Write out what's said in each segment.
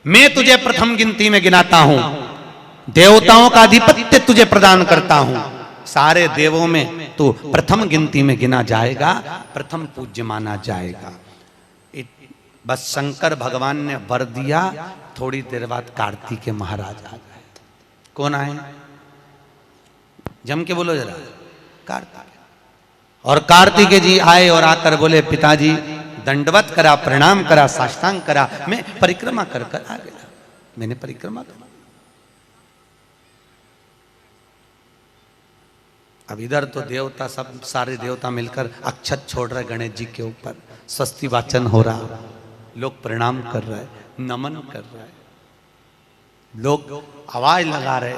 मैं तुझे प्रथम गिनती में गिनाता हूं, देवताओं का आधिपत्य तुझे प्रदान करता हूं, सारे देवों में तू प्रथम गिनती में गिना जाएगा, प्रथम पूज्य माना जाएगा। बस शंकर भगवान ने वर दिया, थोड़ी देर बाद कार्तिकेय महाराज आ गए। कौन आए? जम के बोलो जरा, कार्तिकेय। और कार्तिकेय जी आए और आकर बोले, पिताजी दंडवत करा, प्रणाम करा, साष्टांग करा, मैं परिक्रमा कर कर आ गया। मैंने परिक्रमा करा। अब इधर तो देवता सब सारे देवता मिलकर अक्षत छोड़ रहे गणेश जी के ऊपर, स्वस्ति वाचन हो रहा, लोग प्रणाम कर रहे, नमन कर रहे, लोग आवाज लगा रहे,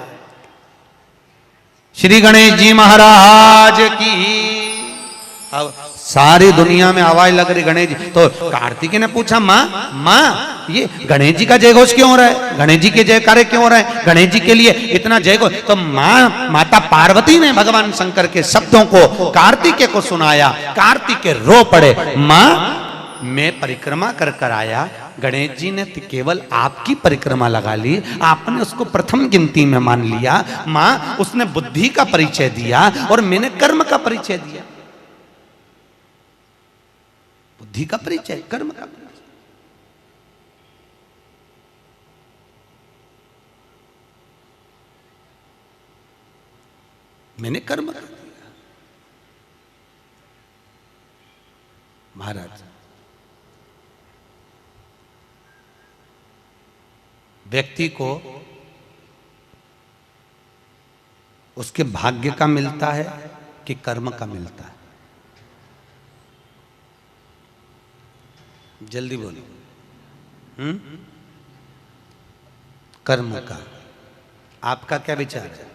श्री गणेश जी महाराज की। अब सारी दुनिया में आवाज लग रही गणेश जी। तो कार्तिकेय ने पूछा, माँ ये गणेश जी का जय घोष क्यों हो रहा है? गणेश जी के जयकारे क्यों हो रहे हैं? गणेश जी के लिए इतना जय घोष? तो माता पार्वती ने भगवान शंकर के शब्दों को कार्तिकेय को सुनाया। कार्तिकेय रो पड़े, माँ मैं परिक्रमा कर कर आया, गणेश जी ने केवल आपकी परिक्रमा लगा ली, आपने उसको प्रथम गिनती में मान लिया। माँ उसने बुद्धि का परिचय दिया और मैंने कर्म का परिचय दिया। बुद्धि का परिचय, कर्म का परिचय। मैंने कर्म कर दिया। महाराज, व्यक्ति को उसके भाग्य का मिलता है कि कर्म का मिलता है? जल्दी बोलो। कर्म का। आपका क्या विचार है?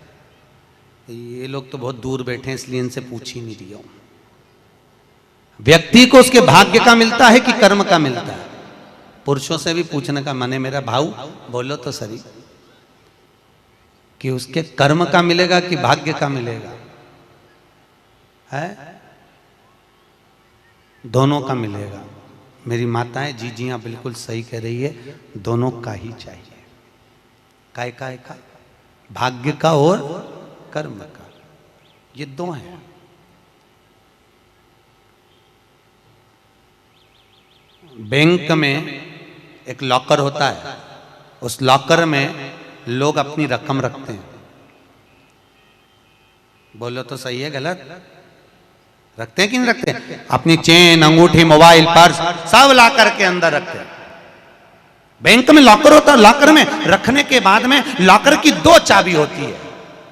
ये लोग तो बहुत दूर बैठे हैं इसलिए इनसे पूछ ही नहीं रही हूं। व्यक्ति को उसके भाग्य का मिलता है कि कर्म का मिलता है? पुरुषों से भी पूछने का मन है मेरा, भाऊ बोलो तो सही, कि उसके कर्म का मिलेगा कि भाग्य का मिलेगा? है दोनों का मिलेगा। मेरी माताएं जीजियां बिल्कुल सही कह रही है, दोनों का ही चाहिए। काय का? भाग्य का और कर्म का, ये दो हैं। बैंक में एक लॉकर होता है, उस लॉकर में लोग अपनी रकम रखते हैं। बोलो तो सही है गलत? रखते हैं कि नहीं रखते? अपनी चेन, अंगूठी, मोबाइल, पर्स सब लॉकर के अंदर रखते हैं। बैंक में लॉकर होता है, लॉकर में रखने के बाद में लॉकर की दो चाबी होती है।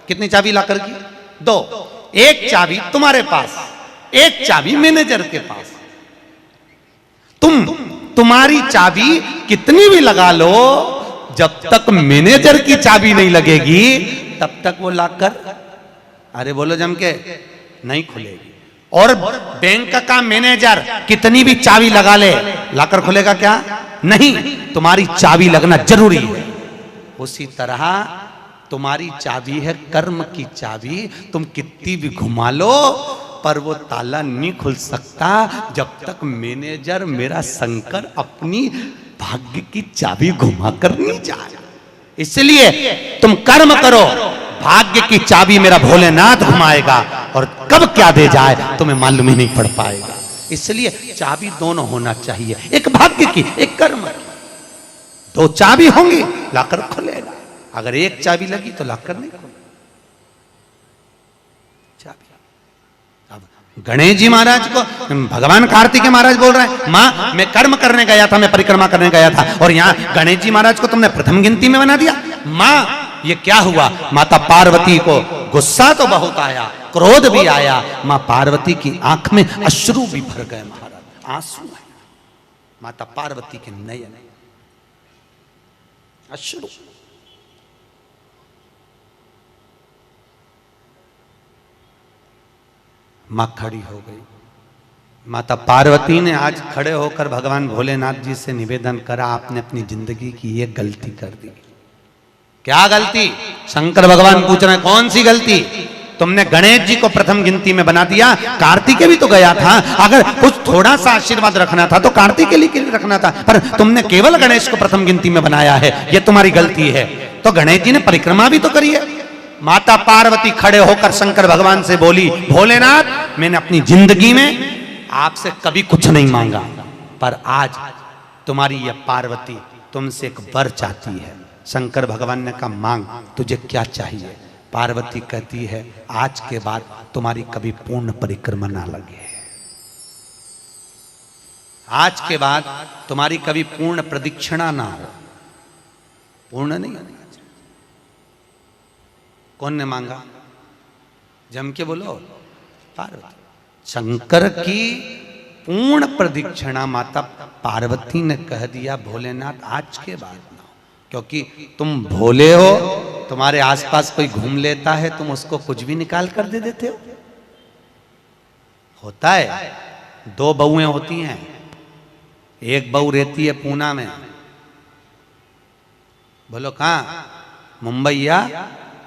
कितनी चाबी लॉकर की? दो। एक चाबी तुम्हारे पास, एक चाबी मैनेजर के पास। तुम्हारी चाबी कितनी भी लगा लो, जब तक मैनेजर की चाबी नहीं लगेगी तब तक वो लॉकर, अरे बोलो जम के, नहीं खुलेगी। और बैंक का मैनेजर कितनी भी चाबी लगा ले, लॉकर खुलेगा क्या? नहीं, तुम्हारी चाबी लगना जरूरी है। उसी तरह तुम्हारी चाबी है कर्म की चाबी, तुम कितनी भी घुमा लो पर वो ताला नहीं खुल सकता जब तक मैनेजर मेरा शंकर अपनी भाग्य की चाबी घुमा कर नहीं जाए। इसलिए तुम कर्म करो, भाग्य की चाबी मेरा भोलेनाथ घुमाएगा, और कब क्या दे जाए तुम्हें मालूम ही नहीं पड़ पाएगा। इसलिए चाबी दोनों होना चाहिए, एक भाग्य की, एक कर्म की। दो चाबी होंगी लॉकर खुलेगा, अगर एक चाबी लगी तो लॉकर नहीं खुलेगा। चाबी। अब गणेश जी महाराज को भगवान कार्तिकेय महाराज बोल रहे हैं, मां मैं कर्म करने गया था, मैं परिक्रमा करने गया था, और यहां गणेश जी महाराज को तुमने प्रथम गिनती में बना दिया। मां ये क्या हुआ? माता पार्वती को गुस्सा तो बहुत आया, क्रोध भी आया। मां पार्वती की आंख में अश्रु भी भर गए महाराज, आंसू है माता पार्वती के नयन, अश्रु। मां खड़ी हो गई। माता पार्वती ने आज खड़े होकर भगवान भोलेनाथ जी से निवेदन करा, आपने अपनी जिंदगी की ये गलती कर दी। क्या गलती? शंकर भगवान पूछ रहे हैं, कौन सी गलती? तुमने गणेश जी को प्रथम गिनती में बना दिया, कार्तिकेय भी तो गया था। अगर कुछ थोड़ा सा आशीर्वाद रखना था तो कार्तिकेय के लिए रखना था, पर तुमने केवल गणेश को प्रथम गिनती में बनाया है, यह तुम्हारी गलती है। तो गणेश जी ने परिक्रमा भी तो करी है। माता पार्वती खड़े होकर शंकर भगवान से बोली, भोलेनाथ मैंने अपनी जिंदगी में आपसे कभी कुछ नहीं मांगा, पर आज तुम्हारी यह पार्वती तुमसे एक वर चाहती है। शंकर भगवान ने कहा, मांग, तुझे क्या चाहिए? पार्वती कहती है, आज के बाद तुम्हारी कभी पूर्ण परिक्रमा ना लगे, आज के बाद तुम्हारी कभी पूर्ण प्रदक्षिणा ना हो। पूर्ण नहीं होना चाहिए। कौन ने मांगा? जम के बोलो, पार्वती। शंकर की पूर्ण प्रदक्षिणा माता पार्वती ने कह दिया, भोलेनाथ आज के बाद ना हो, क्योंकि तुम भोले हो, तुम्हारे आसपास कोई घूम लेता है, तुम उसको कुछ भी निकाल कर दे देते हो। होता है, दो बहुएं होती हैं, एक बहू रहती है पूना में, बोलो कहां? मुंबई या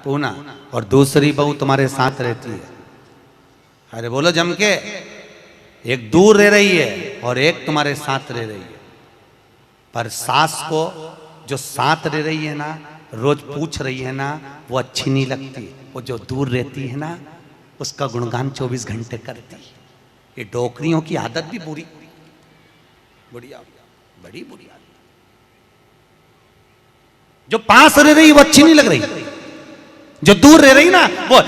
पूना, और दूसरी बहू तुम्हारे साथ रहती है। अरे बोलो जम के, एक दूर रह रही है और एक तुम्हारे साथ रह रही है। पर सास को जो साथ रह रही है ना, रोज पूछ रही है ना, वो अच्छी नहीं लगती। वो जो दूर रहती है ना, उसका गुणगान 24 घंटे करती है। ये डोकरियों की आदत भी बुरी, बढ़िया, बड़ी बुरी आदत। जो पास रह रही वो अच्छी नहीं लग रही, जो दूर रह रही ना, वो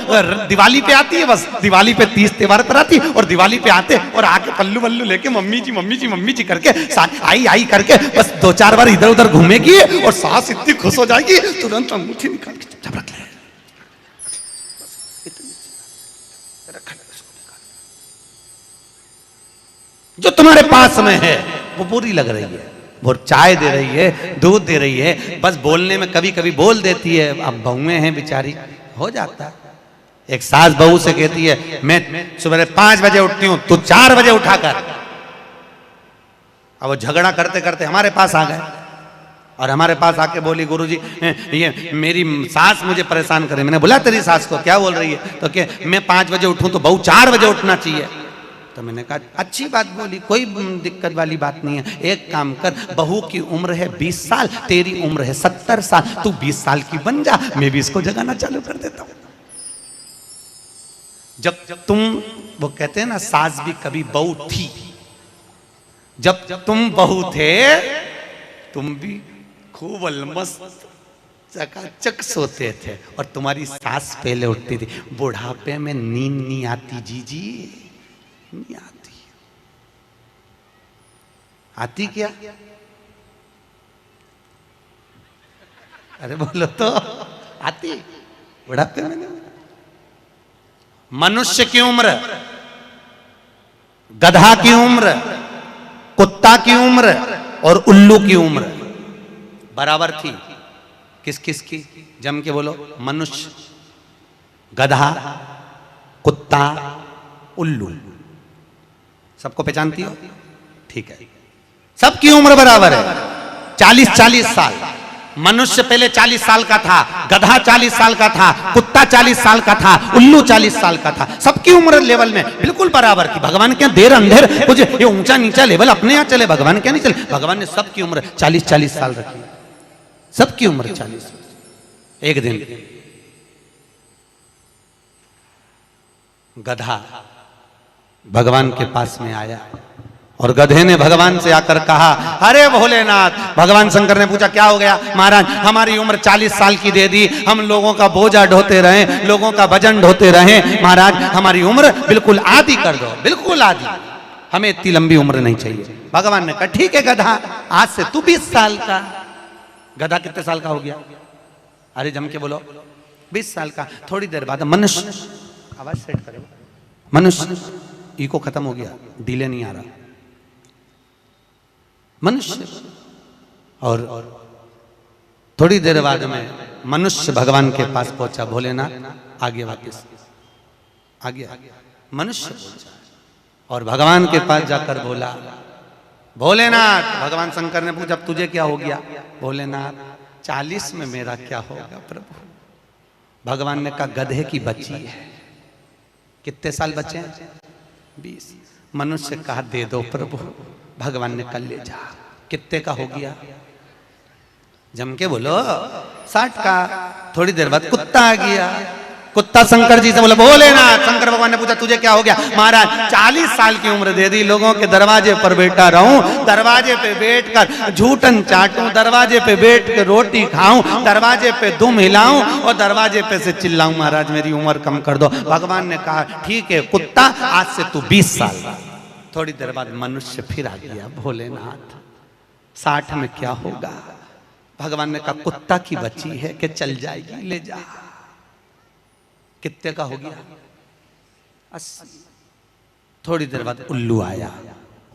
दिवाली पे आती है, बस दिवाली पे 30 त्योहार पर आती है, और दिवाली पे आते और आके पल्लू वल्लू लेके मम्मी जी मम्मी जी मम्मी जी करके आई आई करके बस 2-4 बार इधर उधर घूमेगी और सास इतनी खुश हो जाएगी, तुरंत अंगूठी निकाल के चुपचाप रख ले। जो तुम्हारे पास में है वो बुरी लग रही है, वो चाय दे रही है, दूध दे रही है, बस बोलने में कभी कभी बोल देती है। अब बहुएं हैं बेचारी, हो जाता। एक सास बहू से कहती है, मैं सुबह 5 बजे उठती हूं, तू 4 बजे उठाकर। अब वो झगड़ा करते करते हमारे पास आ गए और हमारे पास आके बोली, गुरुजी ये मेरी सास मुझे परेशान करे। मैंने बोला, तेरी सास को क्या बोल रही है? तो क्या मैं 5 बजे उठूं तो बहू 4 बजे उठना चाहिए। तो मैंने कहा, अच्छी बात बोली, कोई दिक्कत वाली बात नहीं है। एक काम कर, बहू की उम्र है 20 साल, तेरी उम्र है 70 साल, तू 20 साल की बन जा, मैं भी इसको जगाना चालू कर देता हूं। जब तुम, वो कहते हैं ना, सास भी कभी बहू थी। जब तुम बहू थे, तुम भी खूब अलमस्त चकाचक सोते थे, और तुम्हारी सास पहले उठती थी। बुढ़ापे में नींद नहीं आती जीजी, नहीं आती। आती क्या? अरे बोलो तो, आती बुढ़ापे में नहीं। मनुष्य की उम्र, गधा की उम्र, कुत्ता की उम्र और उल्लू की उम्र बराबर थी। किस किस की? जम के बोलो। मनुष्य, गधा, कुत्ता, उल्लू। सबको पहचानती हो? ठीक है, सबकी उम्र बराबर है, 40-40 साल। मनुष्य पहले 40 साल का था, गधा 40 साल का था, कुत्ता 40 साल का था, उल्लू 40 साल का था। सबकी उम्र लेवल में बिल्कुल बराबर थी। भगवान क्या देर अंधेर कुछ ये ऊंचा नीचा लेवल अपने यहाँ चले, भगवान क्या नहीं चले। भगवान ने सबकी उम्र 40-40 साल रखी, सबकी उम्र 40। एक दिन गधा भगवान के पास में आया और गधे ने भगवान से आकर कहा, अरे भोलेनाथ। भगवान शंकर ने पूछा, क्या हो गया? महाराज, हमारी उम्र 40 साल की दे दी, हम लोगों का बोझा ढोते रहे, लोगों का वजन ढोते रहे, महाराज हमारी उम्र बिल्कुल आधी कर दो, बिल्कुल आधी, हमें इतनी लंबी उम्र नहीं चाहिए। भगवान ने कहा, ठीक है गधा, आज से तू 20 साल का। गधा कितने साल का हो गया? अरे जम के बोलो, 20 साल का। थोड़ी देर बाद मनुष्य, आवाज सेट करो, मनुष्य, इको खत्म हो गया, डिले नहीं आ रहा। मनुष्य, और थोड़ी देर बाद में मनुष्य भगवान के पास पहुंचा। भोलेनाथ आगे वापस आ गया, मनुष्य पहुंचा और भगवान के पास जाकर बोला, भोलेनाथ। भगवान शंकर ने पूछा, अब तुझे क्या हो गया? भोलेनाथ, 40 में मेरा क्या होगा प्रभु? भगवान ने कहा, गधे की बच्ची है, कितने साल बचे हैं? 20। मनुष्य कहा दे दो प्रभु, भगवान ने कल ले जा। कितने का हो गया? जम के बोलो 60 का। थोड़ी देर बाद कुत्ता आ गया। कुत्ता शंकर जी से बोले भोलेनाथ, शंकर भगवान ने पूछा तुझे क्या हो गया? महाराज 40 साल की उम्र दे दी, लोगों के दरवाजे पर बैठा रहूं, दरवाजे पे बैठकर झूठन चाटूं, दरवाजे पे बैठ के रोटी खाऊं, दरवाजे पे दुम हिलाऊं और दरवाजे पे से चिल्लाऊं महाराज मेरी उम्र कम कर दो। भगवान ने कहा ठीक है कुत्ता, आज से तू 20 साल। थोड़ी देर बाद मनुष्य फिर आ गया। भोलेनाथ 60 में क्या होगा? भगवान ने कहा कुत्ता की बच्ची है कि चल जाएगी, ले जा। कितने का हो गया? 80। थोड़ी देर बाद उल्लू आया।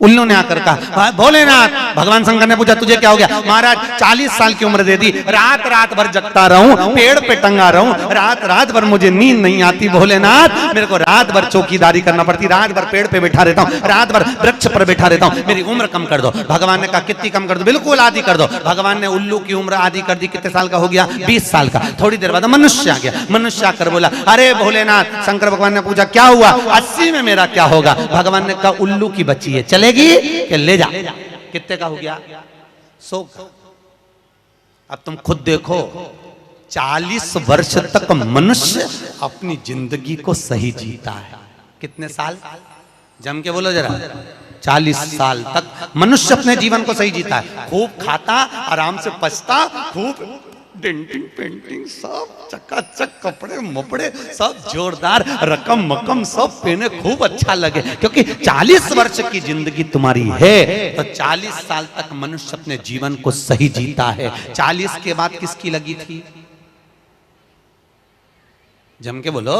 उल्लू ने आकर कहा भोलेनाथ, भगवान शंकर ने पूछा तुझे क्या हो गया? महाराज 40 साल की उम्र दे दी, रात रात भर जगता रहूं, पेड़ पे टंगा रहूं, रात रात भर मुझे नींद नहीं आती भोलेनाथ, मेरे को रात भर चौकीदारी करना पड़ती, रात भर पेड़ पे बैठा रहता हूं, रात भर वृक्ष पर बैठा रहता हूं, मेरी उम्र कम कर दो। भगवान ने कहा कितनी कम कर दो? बिल्कुल आधी कर दो। भगवान ने उल्लू की उम्र आधी कर दी। कितने साल का हो गया? 20 साल का। थोड़ी देर बाद मनुष्य आ गया। मनुष्य आकर बोला अरे भोलेनाथ, शंकर भगवान ने पूछा क्या हुआ? 80 में मेरा क्या होगा? भगवान ने कहा उल्लू की बच्ची है, चलेगी कि ले जा। कितने का हो गया? 100 का। अब तुम खुद देखो 40 वर्ष तक मनुष्य अपनी जिंदगी को सही जीता है। कितने साल? जम के बोलो जरा। 40 साल तक मनुष्य अपने जीवन को सही जीता है। खूब खाता, आराम से पचता, खूब डेंटिंग पेंटिंग सब चकाचक, कपड़े मपड़े सब जोरदार, रकम मकम सब पहने, खूब अच्छा लगे। क्योंकि 40 वर्ष की जिंदगी तुम्हारी है तो 40 साल तक मनुष्य अपने जीवन को सही जीता है। 40 के बाद किसकी लगी थी? जम के बोलो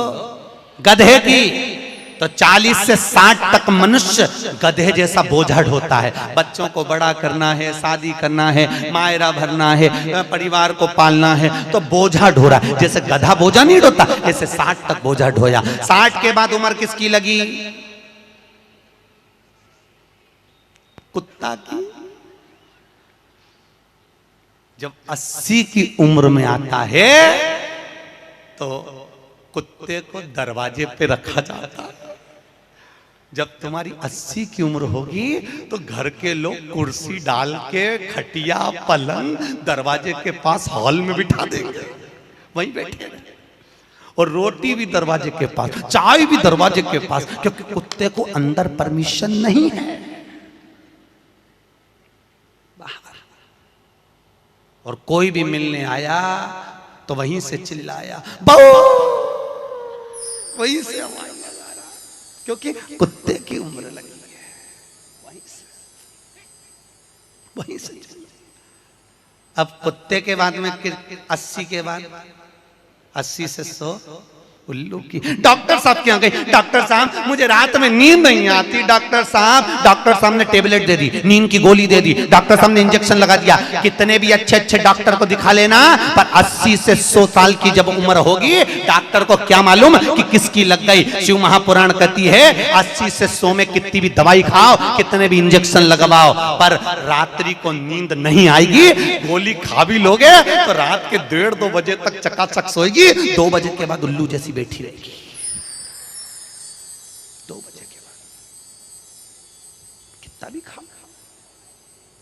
गधे की। तो 40 से 60 तक मनुष्य गधे जैसा बोझा ढोता है। बच्चों को बड़ा करना है, शादी करना है, मायरा भरना है, परिवार को पालना है, तो बोझा ढो रहा है। जैसे गधा बोझा नहीं ढोता, ऐसे 60 तक बोझा ढोया। 60 के बाद उम्र किसकी लगी? कुत्ता की। जब 80 की उम्र में आता है तो कुत्ते को दरवाजे पे रखा जाता है। जब तुम्हारी 80 की उम्र होगी तो घर के लोग कुर्सी डाल के, खटिया पलंग दरवाजे के पास हॉल में बिठा देंगे, वहीं बैठे रहे। और रोटी भी दरवाजे के पास, चाय भी दरवाजे के पास, क्योंकि कुत्ते को अंदर परमिशन नहीं है। और कोई भी मिलने आया तो वहीं से चिल्लाया, वहीं से आवाज लगा रहा, क्योंकि कुत्ते की उम्र लगी है। वहीं से अब कुत्ते के बाद में 80 के बाद 80 से 100 उल्लू की। डॉक्टर साहब क्या गई? डॉक्टर साहब मुझे रात में नींद नहीं आती। डॉक्टर साहब ने टेबलेट दे दी, नींद की गोली दे दी, डॉक्टर साहब ने इंजेक्शन लगा दिया। कितने भी अच्छे अच्छे डॉक्टर को दिखा लेना, पर 80 से 100 साल की जब उम्र होगी, डॉक्टर को क्या मालूम कि किसकी लग गई। शिव महापुराण कहती है 80 से 100 में कितनी भी दवाई खाओ, कितने भी इंजेक्शन लगवाओ, पर रात्रि को नींद नहीं आएगी। गोली खा भी लोगे तो रात के 1:30-2 बजे तक चकाचक सोएगी, 2 बजे के बाद उल्लू जैसी बैठी रहेगी। 2 बजे के बाद कितना भी खाओ,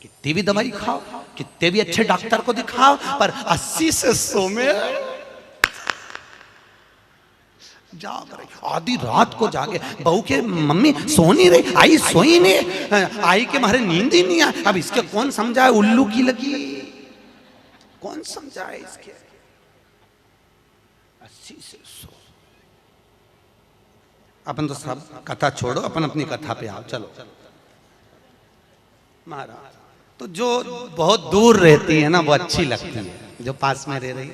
कितनी भी दवाई खाओ, कितने भी अच्छे डॉक्टर को दिखाओ, पर 80 से 100 में जाग रही। आधी रात को जागे, बहू के मम्मी सो नहीं रही, आई सोई नहीं, आई के मारे नींद ही नहीं आई। अब इसके कौन समझाए? उल्लू की लगी, कौन समझाए इसके? 80 से 100। अपन तो सब कथा छोड़ो, अपन अपनी कथा पे आओ। चलो महाराज, तो जो बहुत दूर रहती है ना वो अच्छी लगती है, जो पास में रह रही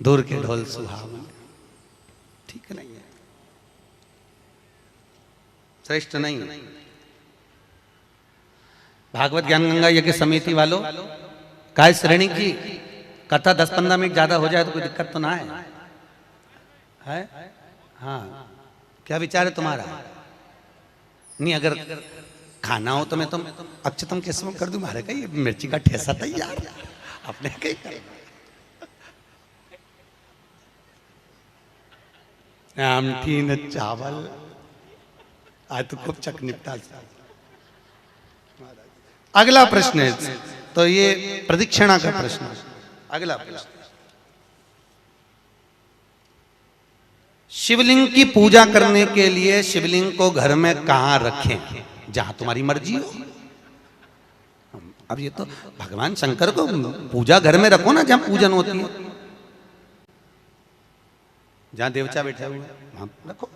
दूर के ढोल सुहावन, ठीक नहीं है, श्रेष्ठ नहीं है। भागवत ज्ञान गंगा यज्ञ समिति वालों, काय श्रेणी की कथा 10-15 मिनट ज्यादा हो जाए तो कोई दिक्कत तो ना है? हाँ, क्या विचार है तुम्हारा? नहीं, अगर खाना हो तो मैं तुम अक्षतम किस्म कर दूं, मारे कहीं मिर्ची का ठेसा तैयार, अपने कहीं कर। आमठी न चावल। आज तो खूब चक निपटा। अगला प्रश्न है, तो ये प्रदक्षिणा का प्रश्न है। अगला प्रश्न, शिवलिंग की पूजा करने के लिए शिवलिंग को घर में कहां रखें? जहां तुम्हारी मर्जी हो। अब ये तो भगवान शंकर को पूजा घर में रखो ना, जहां पूजन होती है, जहां देवता बैठे हुए वहां रखो।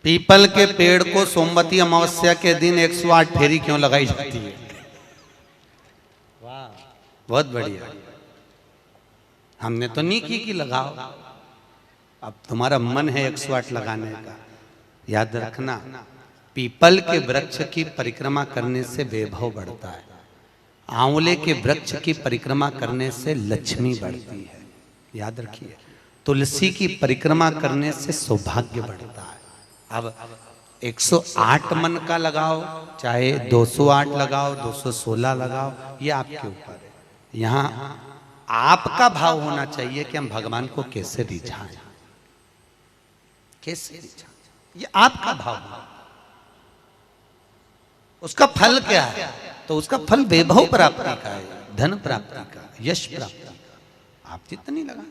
पीपल के पेड़ को सोमवती अमावस्या के दिन 108 फेरी क्यों लगाई जाती है? वाह, बहुत बढ़िया। हमने तो नहीं की कि लगाओ, अब तुम्हारा मन है 108 लगाने का। याद रखना, पीपल के वृक्ष की परिक्रमा करने से वैभव बढ़ता है, आंवले के वृक्ष की परिक्रमा करने से लक्ष्मी बढ़ती है। याद रखिए, तुलसी की परिक्रमा करने से सौभाग्य बढ़ता है। अब 108 मन का लगाओ, चाहे 208 लगाओ, 216 लगाओ, ये आपके ऊपर है। यहाँ आपका भाव होना चाहिए कि हम भगवान को कैसे रिझाएं, कैसे रिझाएं, ये आपका भाव है। उसका फल क्या है? तो उसका फल वैभव प्राप्ति का है, धन प्राप्ति का, यश प्राप्ति का। आप जितनी लगा,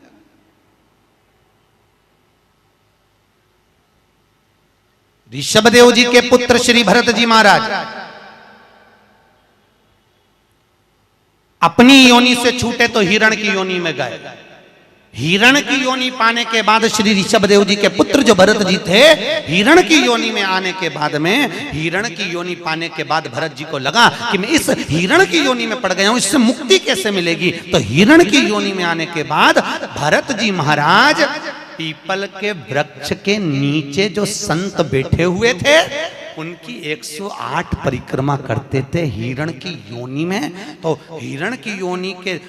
ऋषभदेव जी के पुत्र श्री भरत जी महाराज अपनी योनि से छूटे तो हिरण की योनि में गए। हिरण की योनि पाने के बाद श्री ऋषभदेव जी के पुत्र जो भरत जी थे, हिरण की योनि में आने के बाद में, हिरण की योनि पाने के बाद भरत जी को लगा कि मैं इस हिरण की योनि में पड़ गया हूं, इससे मुक्ति कैसे मिलेगी? तो हिरण की योनि में आने के बाद भरत जी महाराज पीपल के वृक्ष के नीचे जो संत बैठे हुए थे, उनकी 108 परिक्रमा करते थे हिरण की योनि में। तो हिरण की योनि के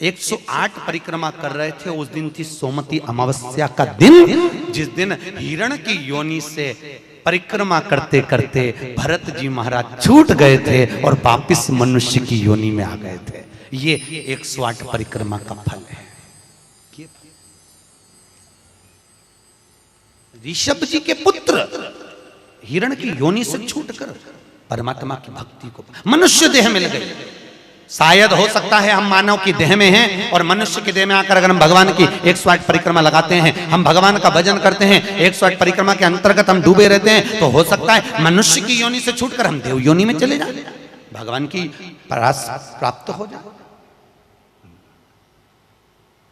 108 परिक्रमा कर रहे थे। उस दिन थी सोमवती अमावस्या का दिन, जिस दिन हिरण की योनि से परिक्रमा करते करते भरत जी महाराज छूट गए थे और वापिस मनुष्य की योनि में आ गए थे। ये 108 परिक्रमा का फल है। ऋषभ जी के पुत्र हिरण की योनि से छूटकर परमात्मा की भक्ति को मनुष्य देह मिल गई। शायद हो सकता है हम मानव की देह में हैं और मनुष्य की देह में आकर अगर हम भगवान की 108 परिक्रमा लगाते हैं, हम भगवान का भजन करते हैं, 108 परिक्रमा के अंतर्गत हम डूबे रहते हैं, तो हो सकता है मनुष्य की योनि से छूटकर हम देव योनि में चले जाए, भगवान की परास प्राप्त हो जाए।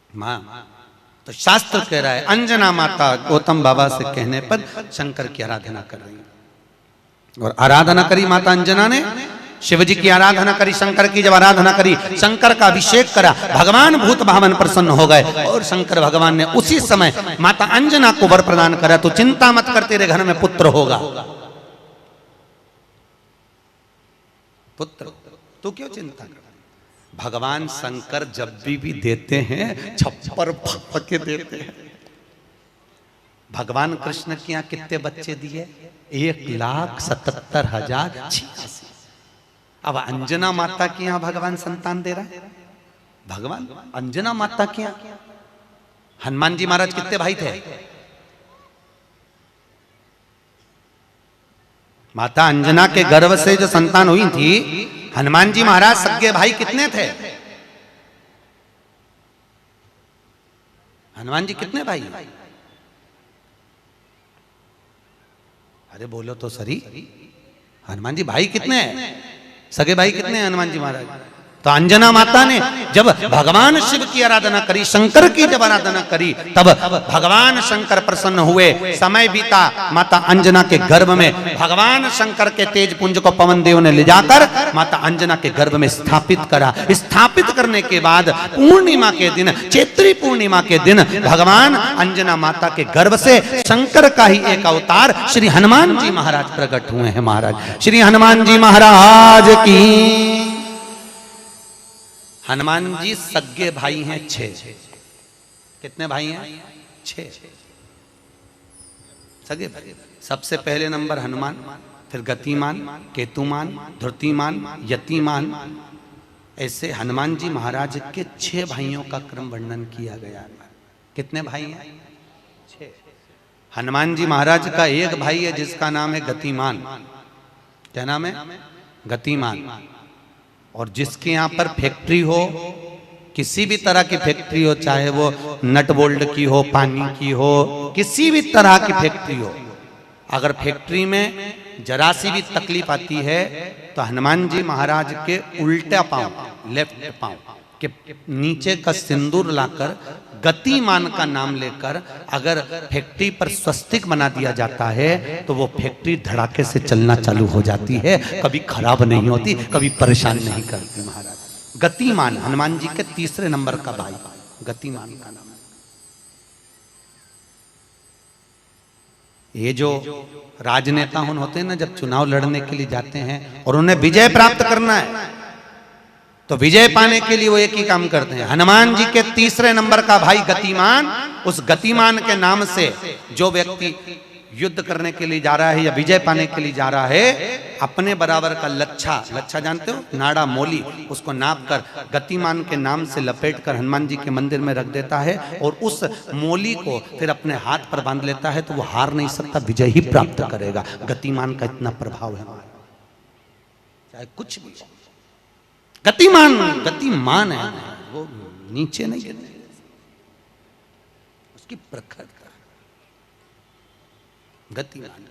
मां तो शास्त्र कह रहा है, अंजना माता गौतम बाबा से कहने पर शंकर की आराधना कर रही है। और आराधना करी माता अंजना ने, शिव जी की आराधना करी, शंकर की जब आराधना करी, शंकर का अभिषेक करा, भगवान भूत भावन प्रसन्न हो गए और शंकर भगवान ने उसी समय माता अंजना को वर प्रदान करा, तो चिंता मत कर, तेरे घर में पुत्र होगा। पुत्र, तू क्यों चिंता कर? भगवान शंकर जब भी देते हैं, छप्पर फाड़ के देते हैं। भगवान कृष्ण के यहाँ कितने बच्चे दिए? 1,77,086। अब अंजना माता के यहाँ भगवान संतान दे रहा है। भगवान अंजना माता के यहाँ हनुमान जी महाराज कितने भाई थे? माता अंजना के गर्भ से जो संतान हुई थी, हनुमान जी महाराज सगे भाई कितने थे? हनुमान जी कितने भाई? अरे बोलो तो सही, हनुमान जी भाई कितने हैं? सगे भाई कितने हैं हनुमान जी महाराज? तो अंजना माता ने जब भगवान शिव की आराधना करी, शंकर की जब आराधना करी, तब भगवान शंकर प्रसन्न हुए। समय बीता, माता अंजना के गर्भ में भगवान शंकर के तेज पुंज को पवन देव ने ले जाकर माता अंजना के गर्भ में स्थापित करा। स्थापित करने के बाद पूर्णिमा के दिन, चैत्री पूर्णिमा के दिन, भगवान अंजना माता के गर्भ से शंकर का ही एक अवतार श्री हनुमान जी महाराज प्रकट हुए हैं। महाराज श्री हनुमान जी महाराज की। हनुमान जी सगे भाई हैं 6। कितने भाई हैं? 6 सगे भाई। सबसे पहले नंबर हनुमान, फिर गतिमान, केतुमान, धृतिमान, यतिमान, ऐसे हनुमान जी महाराज के 6 भाइयों का क्रम वर्णन किया गया। कितने भाई हैं? 6। हनुमान जी महाराज का एक भाई है जिसका नाम है गतिमान। क्या नाम है? गतिमान। और जिसके यहाँ पर फैक्ट्री हो, किसी भी तरह की फैक्ट्री हो, चाहे वो नट बोल्ट की हो, पानी की हो, किसी भी तरह की फैक्ट्री हो, अगर फैक्ट्री में जरा सी भी तकलीफ आती है तो हनुमान जी महाराज के उल्टा पांव, लेफ्ट पांव के नीचे का सिंदूर लाकर गतिमान का नाम लेकर अगर फैक्ट्री पर स्वस्तिक बना दिया जाता है तो वो फैक्ट्री धड़ाके से चलना चालू हो जाती है, कभी खराब नहीं होती, कभी परेशान नहीं करती। महाराज गतिमान, हनुमान जी के 3रे नंबर का भाई गतिमान का नाम। ये जो राजनेता होते हैं ना, जब चुनाव लड़ने के लिए जाते हैं और उन्हें विजय प्राप्त करना है तो विजय पाने के लिए वो एक ही काम करते हैं। हनुमान जी के 3रे नंबर का भाई गतिमान, उस गतिमान के नाम से जो व्यक्ति युद्ध करने के लिए जा रहा है या विजय पाने के लिए जा रहा है, अपने बराबर का लच्छा जानते हो, नाड़ा मोली, उसको नाप कर गतिमान के नाम से लपेट कर हनुमान जी के मंदिर में रख देता है और उस मोली को फिर अपने हाथ पर बांध लेता है तो वो हार नहीं सकता, विजय ही प्राप्त करेगा। गतिमान का इतना प्रभाव है, चाहे कुछ भी। गतिमान है, वो नीचे नहीं गिरने, उसकी प्रखरता। गतिमान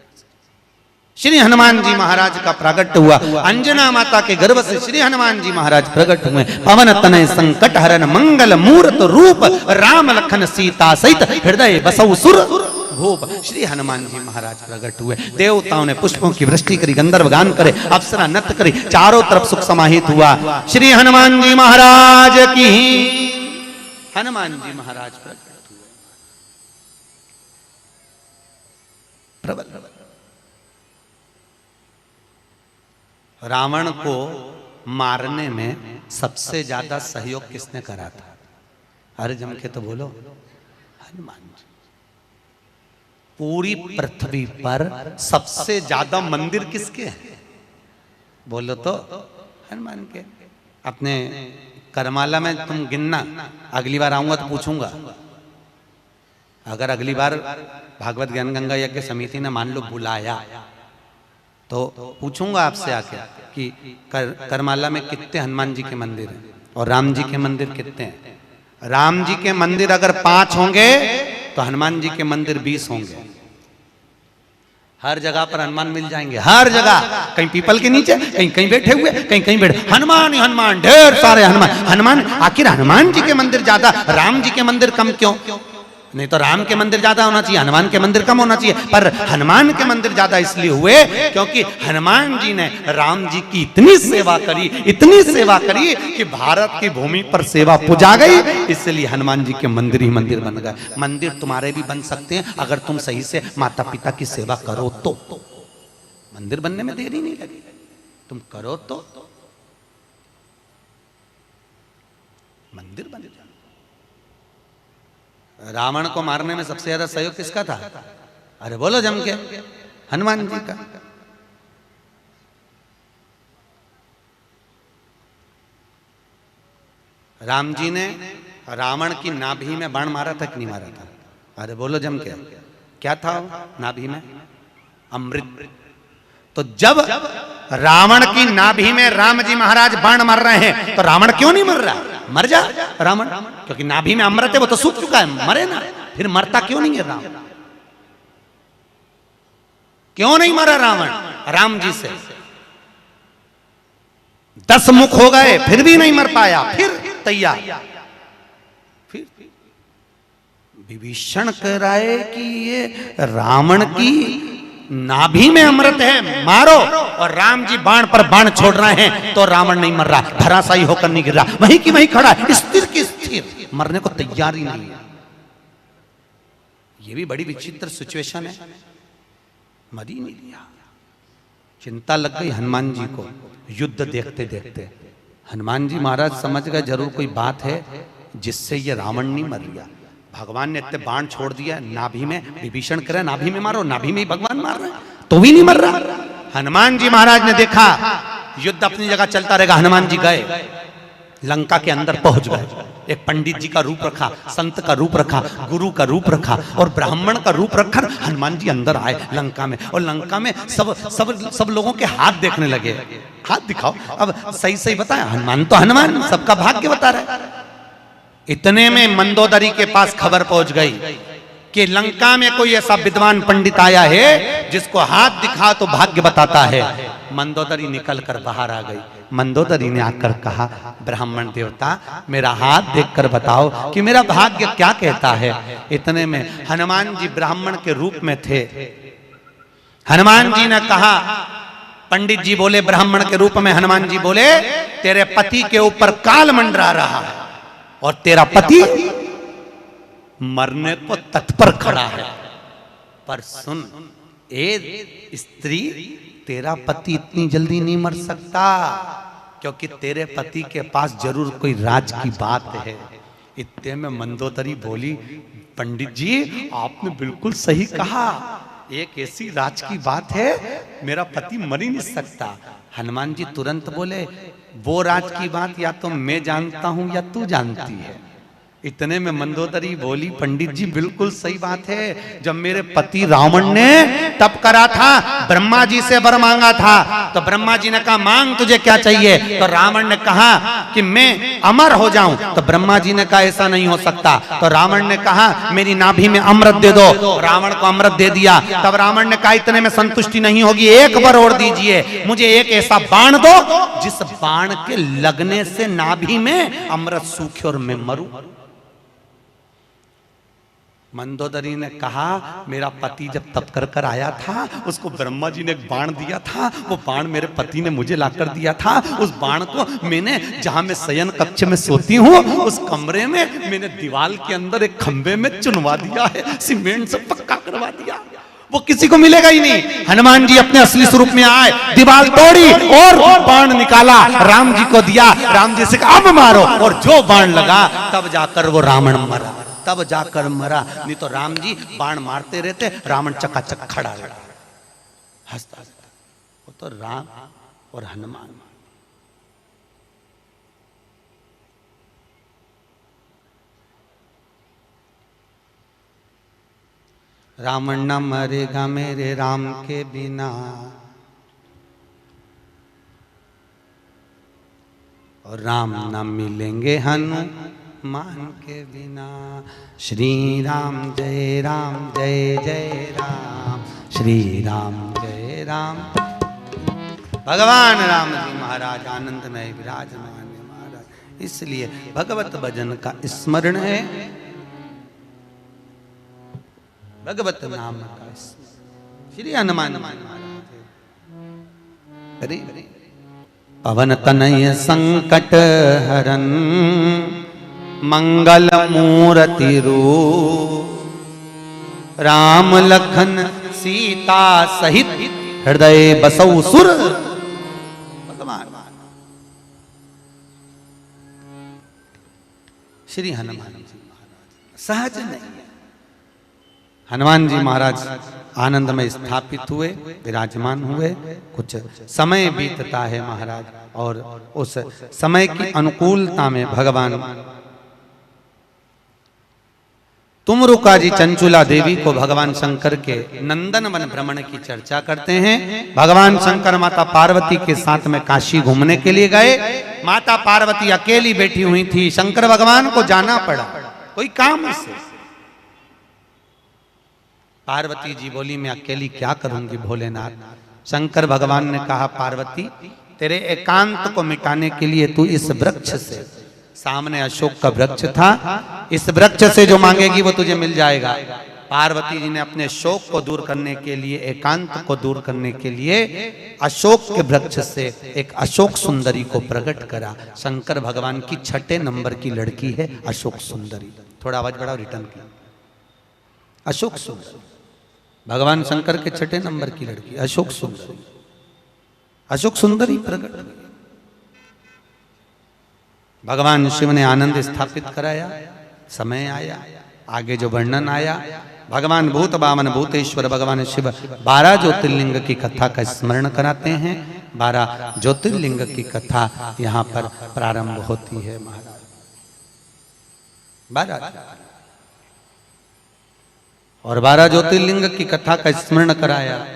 श्री हनुमान जी महाराज का प्रागट्य हुआ। अंजना माता के गर्भ से श्री हनुमान जी महाराज प्रकट हुए। पवन तनय संकट हरन मंगल मूर्त रूप, राम लखन सीता सहित हृदय बसौ सुर भूप। श्री हनुमान जी महाराज प्रकट हुए। देवताओं ने पुष्पों की वृष्टि करी, गंधर्व गान करे, अप्सरा नृत्य करी, चारों तरफ सुख समाहित हुआ। श्री हनुमान जी महाराज की। हनुमान जी महाराज प्रकट हुए। प्रबल रावण को मारने में सबसे ज्यादा सहयोग किसने करा था? अरे जम के तो बोलो, हनुमान जी। पूरी पृथ्वी पर सबसे ज्यादा मंदिर किसके हैं? बोलो तो हनुमान के। अपने करमाला में तुम गिनना, अगली बार आऊंगा तो पूछूंगा। अगर अगली बार भागवत ज्ञान गंगा यज्ञ समिति ने मान लो बुलाया तो पूछूंगा आपसे आके कि करमाला में कितने हनुमान जी के मंदिर हैं और राम जी के मंदिर कितने हैं। राम जी के मंदिर अगर 5 होंगे तो हनुमान जी के मंदिर 20 होंगे। हर जगह पर हनुमान मिल जाएंगे, हर जगह, कहीं पीपल के नीचे, कहीं कहीं बैठे हुए, कहीं कहीं बैठे, हनुमान ही हनुमान, ढेर सारे हनुमान। आखिर हनुमान जी के मंदिर ज्यादा, राम जी के मंदिर कम क्यों? नहीं तो राम के मंदिर ज्यादा होना चाहिए, हनुमान के मंदिर कम होना चाहिए। पर हनुमान के मंदिर ज्यादा इसलिए हुए क्योंकि हनुमान जी ने राम जी की इतनी सेवा करी कि भारत की भूमि पर सेवा पुजा गई, इसलिए हनुमान जी के मंदिर ही मंदिर बन गए। मंदिर तुम्हारे भी बन सकते हैं अगर तुम सही से माता पिता की सेवा करो तो। मंदिर बनने में देरी नहीं लगी, तुम करो तो मंदिर बन जाए। रावण को मारने में सबसे ज्यादा सहयोग किसका था? अरे बोलो जम के, हनुमान जी का। राम जी ने रावण की नाभि में बाण मारा था कि नहीं मारा था? अरे बोलो जम के, क्या था नाभि में? अमृत। तो जब रावण की नाभि में राम जी महाराज बाण मार रहे हैं तो रावण क्यों नहीं मर रहा? मर जा रावण, क्योंकि नाभि में अमृत है, वो तो सूख चुका है, मरे ना। फिर मरता क्यों नहीं है राम? क्यों नहीं मरा रावण? राम जी से 10 मुख हो गए फिर भी नहीं मर पाया, फिर तैयार। फिर विभीषण कह रहा है कि ये रावण की नाभि में अमृत है, मारो। और राम जी बाण पर बाण छोड़ रहे हैं तो रावण नहीं मर रहा, धराशायी होकर नहीं गिर रहा, वहीं की वहीं खड़ा है, स्थिर की स्थिर, मरने को तैयार ही नहीं है। ये भी बड़ी विचित्र सिचुएशन है, मर ही नहीं लिया। चिंता लग गई हनुमान जी को युद्ध देखते देखते। हनुमान जी महाराज समझ गए जरूर कोई बात है जिससे ये रावण नहीं मर गया। भगवान ने इतने बाण छोड़ दिया नाभि में, विभीषण करे नाभि में मारो, नाभि में ही भगवान मार रहे हैं तो भी नहीं मर रहा। हनुमान जी महाराज ने देखा युद्ध अपनी जगह चलता रहेगा, हनुमान जी गए लंका के अंदर पहुंच गए। एक पंडित जी का रूप रखा, संत का रूप रखा, गुरु का रूप रखा और ब्राह्मण का रूप रखकर हनुमान जी अंदर आए लंका में। और लंका में सब लोगों के हाथ देखने लगे, हाथ दिखाओ, अब सही सही बताया, हनुमान तो हनुमान, सबका भाग्य बता रहे। इतने में मंदोदरी के पास खबर पहुंच गई कि लंका में कोई ऐसा विद्वान पंडित आया है जिसको हाथ दिखा तो भाग्य बताता है। मंदोदरी निकल कर बाहर आ गई। मंदोदरी ने आकर कहा, ब्राह्मण देवता मेरा हाथ देखकर बताओ कि मेरा भाग्य क्या कहता है। इतने में हनुमान जी ब्राह्मण के रूप में थे। हनुमान जी ने कहा, पंडित जी बोले ब्राह्मण के रूप में, हनुमान जी बोले तेरे पति के ऊपर काल मंडरा रहा है और तेरा पति मरने को तत्पर खड़ा है। पर सुन ए स्त्री, तेरा पति इतनी जल्दी नहीं मर सकता, क्योंकि तेरे पति के पास जरूर कोई राज की बात है। इतने में मंदोदरी बोली, पंडित जी आपने बिल्कुल सही कहा, एक ऐसी राज की बात है, मेरा पति मर ही नहीं सकता। हनुमान जी तुरंत बोले, वो राज की बात या तो मैं जानता हूं या तू जानती है। इतने में मंदोदरी बोली, पंडित जी बिल्कुल सही बात है, जब मेरे पति रावण ने तप करा था, ब्रह्मा जी से वर मांगा था, तो ब्रह्मा जी ने कहा मांग तुझे क्या चाहिए, तो रावण ने कहा कि मैं अमर हो जाऊं, तो ब्रह्मा जी ने कहा ऐसा नहीं हो सकता, तो रावण ने कहा मेरी नाभि में अमृत दे दो, रावण को अमृत दे दिया। तब रावण ने कहा इतने में संतुष्टि नहीं होगी, एक वर और दीजिए, मुझे एक ऐसा बाण दो जिस बाण के लगने से नाभि में अमृत सूखे और मैं मरूं। मंदोदरी ने कहा मेरा पति जब तप कर कर आया था, उसको ब्रह्मा जी ने एक बाण दिया था, वो बाण मेरे पति ने मुझे लाकर दिया था। उस बाण को मैंने, जहां मैं शयन कक्ष में सोती हूँ, उस कमरे में मैंने दीवार के अंदर एक खंबे में चुनवा दिया है, सीमेंट से पक्का करवा दिया, वो किसी को मिलेगा ही नहीं। हनुमान जी अपने असली स्वरूप में आए, दीवार तोड़ी और बाण निकाला, राम जी को दिया, राम जी से अब मारो, और जो बाण लगा तब जाकर वो रावण मरा, तब जाकर मरा। नहीं तो राम जी बाण मारते रहते, रावण चकाचक खड़ा रहता, हंसता। वो तो राम और हनुमान। रावण न मरेगा मेरे राम के बिना, और राम न मिलेंगे हनुमान के बिना। श्री राम जय जय राम, श्री राम जय राम। भगवान राम जी महाराज आनंद में विराजमान महाराज, इसलिए भगवत भजन का स्मरण है, भगवत नाम का श्री हनुमान महाराज। अरे पवन तनय संकट हरन, मंगल मूर्ति रूप, राम लखन सीता सहित हृदय बसौ सुर। भगवान श्री हनुमान जी महाराज सहज नहीं, हनुमान जी महाराज आनंद में स्थापित हुए, विराजमान हुए। कुछ समय बीतता है महाराज, और उस समय की अनुकूलता में भगवान तुमरुका जी चंचुला देवी को भगवान शंकर के नंदन वन भ्रमण की चर्चा करते हैं। भगवान शंकर माता पार्वती के साथ में काशी घूमने के लिए गए। माता पार्वती अकेली बैठी हुई थी, शंकर भगवान को जाना पड़ा कोई काम से। पार्वती जी बोली मैं अकेली क्या करूंगी भोलेनाथ। शंकर भगवान ने कहा पार्वती तेरे एकांत को मिटाने के लिए तू इस वृक्ष से, सामने अशोक का वृक्ष था, इस वृक्ष से जो मांगेगी वो तुझे मिल जाएगा। पार्वती जी ने अपने शोक को दूर करने के लिए, एकांत को दूर करने के लिए अशोक के वृक्ष से एक अशोक सुंदरी को प्रकट करा। शंकर भगवान की 6 नंबर की लड़की है अशोक सुंदरी। थोड़ा आवाज बढ़ाओ, रिटर्न की। अशोक सुंदरी भगवान शंकर के 6 नंबर की लड़की अशोक सुंदरी। अशोक सुंदरी प्रकट हुई। भगवान शिव ने आनंद स्थापित कराया। समय आया, आगे जो वर्णन आया भगवान भूत बामन भूतेश्वर भगवान शिव 12 ज्योतिर्लिंग की कथा का स्मरण कराते हैं। 12 ज्योतिर्लिंग की कथा यहाँ पर प्रारंभ होती है महाराज। 12 और 12 ज्योतिर्लिंग की कथा का स्मरण कराया।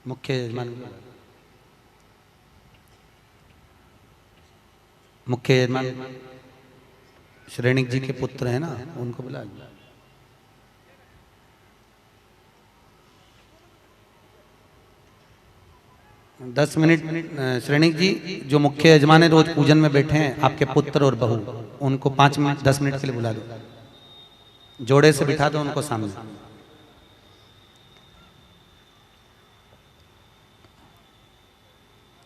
मुख्य यजमान श्रेणिक जी के पुत्र है ना, उनको बुला लिया। दस मिनट श्रेणिक जी जो मुख्य यजमान है रोज पूजन में बैठे हैं, आपके पुत्र और बहू, उनको 5 मिनट 10 मिनट के लिए बुला दो, जोड़े से बिठा दो उनको सामने।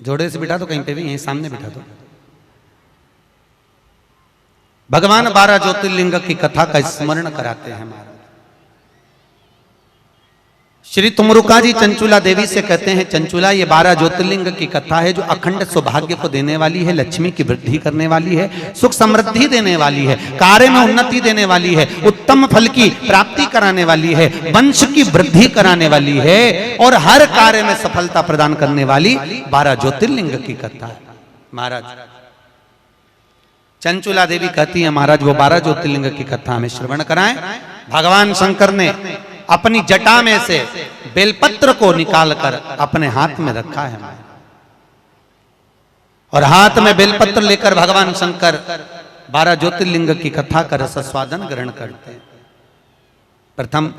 जोड़े से बिठा दो, कहीं पे भी, यहीं सामने बिठा दो। भगवान 12 ज्योतिर्लिंग की कथा का स्मरण कराते हैं महाराज। श्री तुमरुका जी चंचुला देवी से कहते हैं, चंचुला ये 12 ज्योतिर्लिंग की कथा है जो अखंड सौभाग्य को देने वाली है, लक्ष्मी की वृद्धि करने वाली है, सुख समृद्धि देने वाली है, कार्य में उन्नति देने वाली है, उत्तम फल की प्राप्ति कराने वाली है, वंश की वृद्धि कराने वाली है और हर कार्य में सफलता प्रदान करने वाली 12 ज्योतिर्लिंग की कथा है महाराज। चंचुला देवी कहती है महाराज वो 12 ज्योतिर्लिंग की कथा हमें श्रवण कराएं। भगवान शंकर ने अपनी जटा में से बेलपत्र को निकालकर अपने हाथ में रखा है और हाथ में बेलपत्र लेकर भगवान शंकर 12 ज्योतिर्लिंग की कथा का रसस्वादन ग्रहण करते हैं। प्रथम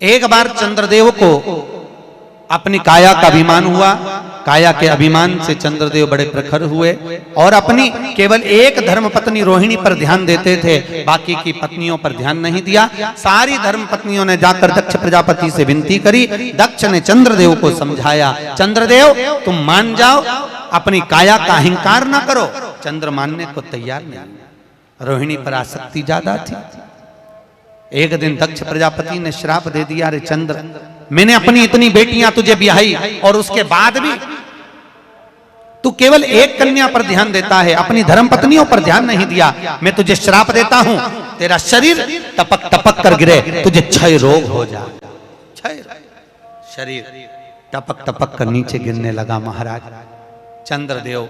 एक बार चंद्रदेव को अपनी काया का अभिमान हुआ, काया के अभिमान से चंद्रदेव बड़े प्रखर हुए और अपनी केवल एक धर्मपत्नी रोहिणी पर ध्यान देते थे, बाकी की पत्नियों पर ध्यान नहीं दिया। सारी धर्मपत्नियों ने जाकर दक्ष प्रजापति से विनती करी। दक्ष ने चंद्रदेव को समझाया, चंद्रदेव तुम मान जाओ, अपनी काया का अहंकार ना करो। चंद्र मानने को तैयार नहीं, रोहिणी पर आसक्ति ज्यादा थी। एक दिन दक्ष प्रजापति ने श्राप दे दिया, अरे चंद्र मैंने अपनी इतनी बेटियां तुझे ब्याही और उसके बाद भी तू केवल एक कन्या पर ध्यान देता है, अपनी धर्मपत्नियों पर ध्यान नहीं दिया। मैं तुझे श्राप देता हूं, तेरा शरीर टपक टपक कर गिरे, तुझे क्षय रोग हो जाए। क्षय शरीर टपक टपक कर नीचे गिरने लगा महाराज। चंद्रदेव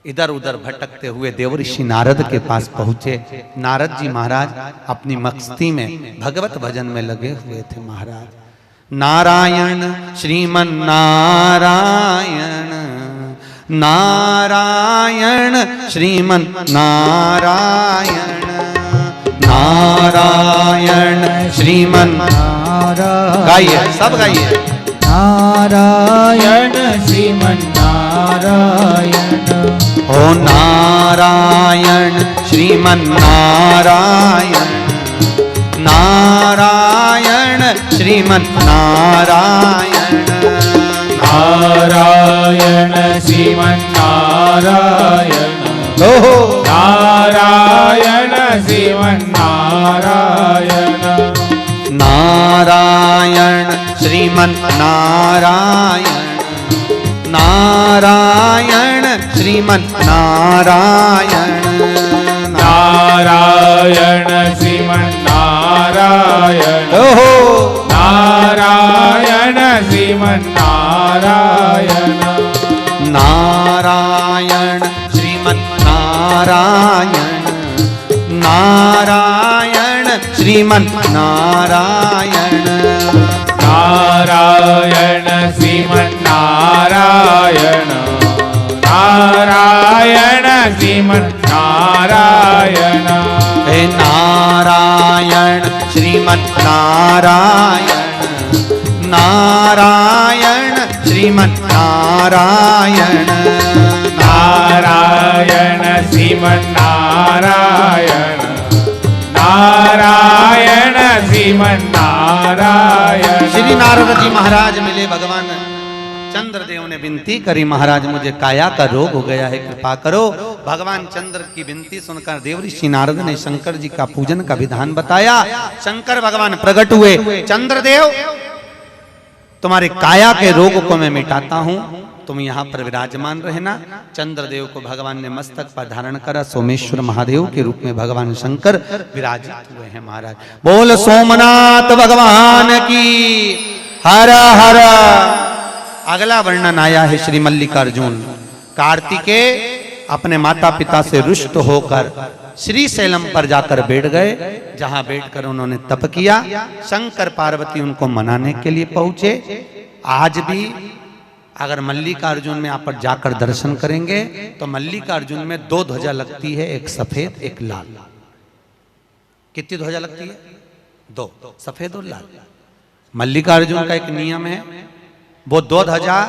इधर उधर भटकते हुए देवऋषि नारद के पास पहुंचे। नारद जी महाराज अपनी मस्ती में भगवत भजन में लगे हुए थे महाराज। नारायण श्रीमन नारायण, नारायण श्रीमन नारायण, नारायण श्रीमन नारायण। गाइए, सब गाइए। नारायण श्रीमन नारायण, ओ नारायण श्रीमन नारायण, नारायण श्रीमन नारायण, नारायण श्रीमन नारायण, ओहो नारायण श्रीमन नारायण, नारायण श्रीमन नारायण, नारायण श्रीमन नारायण, नारायण श्रीमन नारायण, ओहो नारायण श्रीमन नारायण, नारायण श्रीमन नारायण, नारायण श्रीमन नारायण, नारायण श्रीमन नारायण, नारायण श्रीमन नारायण, हे नारायण श्रीमन नारायण, नारायण श्रीमन नारायण, नारायण श्रीमन नारायण, नारायण श्रीमन नारायण। श्री नारद जी महाराज मिले भगवान चंद्रदेव ने विनती करी, महाराज मुझे काया का रोग हो गया है, कृपा करो। भगवान चंद्र की विनती सुनकर देवऋषि नारद ने शंकर जी का पूजन का विधान बताया। शंकर भगवान प्रकट हुए, चंद्रदेव तुम्हारे काया के रोग को मैं मिटाता हूं, तुम यहाँ पर विराजमान रहना। चंद्रदेव को भगवान ने मस्तक पर धारण करा, सोमेश्वर महादेव के रूप में भगवान शंकर विराजित हुए हैं महाराज। बोल सोमनाथ भगवान की हर हर। अगला वर्णन आया है श्री मल्लिकार्जुन। कार्तिकेय अपने माता पिता से रुष्ट होकर श्री शैलम पर जाकर बैठ गए, जहां बैठकर उन्होंने तप किया। शंकर पार्वती उनको मनाने के लिए पहुंचे। आज भी अगर मल्लिकार्जुन में आप जाकर दर्शन करेंगे तो मल्लिकार्जुन में 2 ध्वजा लगती है, एक सफेद एक लाल। कितनी ध्वजा लगती है? 2, सफेद और लाल। मल्लिकार्जुन का एक नियम है, वो 2 ध्वजा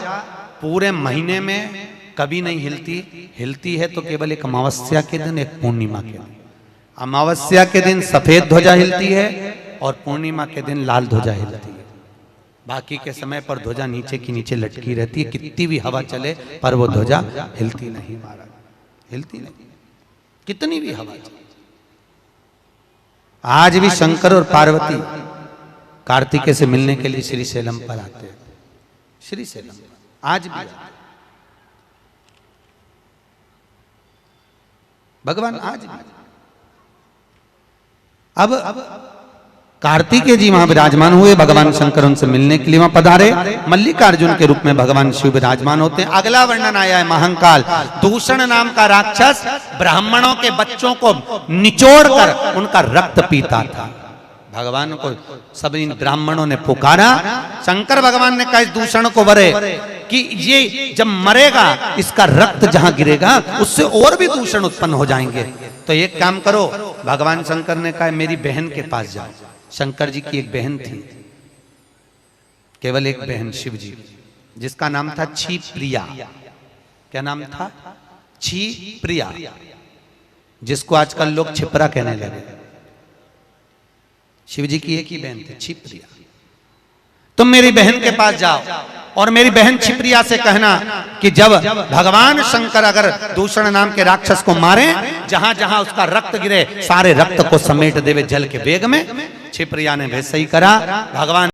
पूरे महीने में कभी नहीं हिलती। हिलती है तो केवल एक अमावस्या के दिन, एक पूर्णिमा के दिन। अमावस्या के दिन सफेद ध्वजा हिलती है और पूर्णिमा के दिन लाल ध्वजा हिलती है। बाकी के समय पर ध्वजा नीचे की नीचे लटकी रहती है, कितनी भी हवा चले पर वो ध्वजा हिलती नहीं महाराज, हिलती नहीं, कितनी भी हवा चले। आज भी शंकर और पार्वती कार्तिकेय से मिलने के लिए श्री शैलम पर आते हैं। श्री शैलम आज भी भगवान आज भी। अब कार्तिकेय जी वहां विराजमान हुए, भगवान शंकर उनसे मिलने के लिए वहां पधारे। मल्लिकार्जुन के रूप में भगवान शिव विराजमान होते हैं। अगला वर्णन आया है महाकाल। दूषण नाम का राक्षस ब्राह्मणों के बच्चों को निचोड़कर उनका रक्त पीता था। भगवान को सब इन ब्राह्मणों ने पुकारा। शंकर भगवान ने कहा इस दूषण को वरे कि ये जब मरेगा इसका रक्त जहां गिरेगा उससे और भी दूषण उत्पन्न हो जाएंगे। तो एक काम करो, भगवान शंकर ने कहा मेरी बहन के पास जाओ। शंकर जी की एक बहन थी, केवल एक बहन शिव जी, जिसका नाम था क्षिप्रिया। क्या नाम था? क्षिप्रिया, जिसको आजकल लोग छिपरा कहने लगे। शिव जी की एक ही बहन थी, क्षिप्रिया। तुम मेरी बहन के पास जाओ और मेरी बहन क्षिप्रिया से कहना कि जब भगवान शंकर अगर दूषण नाम के राक्षस को मारे, जहां जहां उसका रक्त गिरे सारे रक्त को समेट देवे जल के वेग में। क्षिप्रिया ने वैसे ही करा। भगवान